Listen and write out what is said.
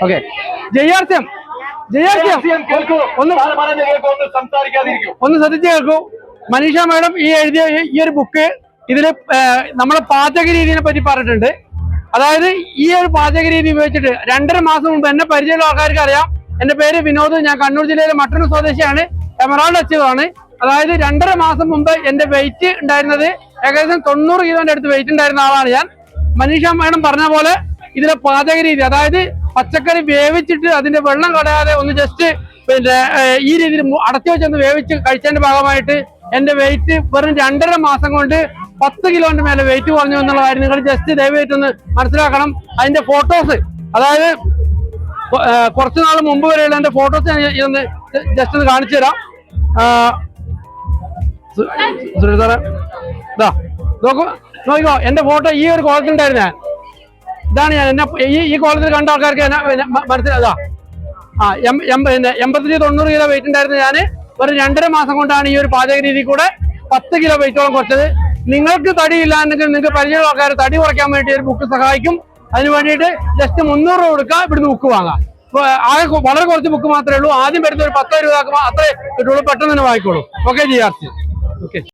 Okay ജയാർസ്യം ഒന്ന് ശ്രദ്ധിച്ചു കേൾക്കൂ. മനീഷ മാഡം ഈ എഴുതിയ ഈ ഒരു ബുക്ക് ഇതില് നമ്മളെ പാചക രീതിയെ പറ്റി പറഞ്ഞിട്ടുണ്ട്. അതായത് ഈ ഒരു പാചക രീതി ഉപയോഗിച്ചിട്ട് 2.5 മാസം മുമ്പ് എന്നെ പരിചയമുള്ള ആൾക്കാർക്ക് അറിയാം. എന്റെ പേര് വിനോദ്. ഞാൻ കണ്ണൂർ ജില്ലയിലെ മട്ടന്നൂർ സ്വദേശിയാണ്. എമറാൾഡ് അച്ചീവാണ്. അതായത് 2.5 മാസം മുമ്പ് എന്റെ വെയിറ്റ് ഉണ്ടായിരുന്നത് ഏകദേശം 90 കിലോന്റെ അടുത്ത് വെയിറ്റ് ഉണ്ടായിരുന്ന ആളാണ് ഞാൻ. മനീഷ മാഡം പറഞ്ഞ പോലെ ഇതിലെ പാചക രീതി, അതായത് പച്ചക്കറി വേവിച്ചിട്ട് അതിന്റെ വെള്ളം കളയാതെ ഒന്ന് ജസ്റ്റ് ഈ രീതിയിൽ അടച്ചു വെച്ചൊന്ന് വേവിച്ച് കഴിച്ചതിന്റെ ഭാഗമായിട്ട് എന്റെ വെയിറ്റ് വെറും 2.5 മാസം കൊണ്ട് 10 കിലോന്റെ മേലെ വെയിറ്റ് കുറഞ്ഞു എന്നുള്ള കാര്യം നിങ്ങൾ ജസ്റ്റ് ദയവായിട്ടൊന്ന് മനസ്സിലാക്കണം. അതിന്റെ ഫോട്ടോസ്, അതായത് കുറച്ചു നാൾ മുമ്പ് വരെയുള്ള എന്റെ ഫോട്ടോസ് ഞാൻ ഇതൊന്ന് ജസ്റ്റ് ഒന്ന് കാണിച്ചു തരാം. സാറേ നോക്കിക്കോ, എന്റെ ഫോട്ടോ ഈ ഒരു കോളത്തിൽ ഉണ്ടായിരുന്ന ഇതാണ്. ഞാൻ എന്നെ ഈ കോളത്തിൽ കണ്ട ആൾക്കാർക്ക് മനസ്സിലാകാ. 85-90 കിലോ വെയിറ്റ് ഉണ്ടായിരുന്ന ഞാൻ വെറും 2.5 മാസം കൊണ്ടാണ് ഈ ഒരു പാചക രീതി കൂടെ 10 കിലോ വെയിറ്റോളം കുറച്ചത്. നിങ്ങൾക്ക് തടിയില്ല എന്നെങ്കിൽ നിങ്ങൾക്ക് പരിചയമുള്ള ആൾക്കാർ തടി കുറയ്ക്കാൻ വേണ്ടി ഒരു ബുക്ക് സഹായിക്കും. അതിന് വേണ്ടിയിട്ട് ജസ്റ്റ് 300 രൂപ കൊടുക്കുക, ഇവിടുന്ന് ബുക്ക് വാങ്ങാം. ആകെ വളരെ കുറച്ച് ബുക്ക് മാത്രമേ ഉള്ളൂ. ആദ്യം വരുന്ന ഒരു 10-20 അത്രേ കിട്ടുള്ളൂ. പെട്ടെന്ന് തന്നെ വാങ്ങിക്കോളൂ. ഓക്കെ ജിയാർച്ചി. ഓക്കെ.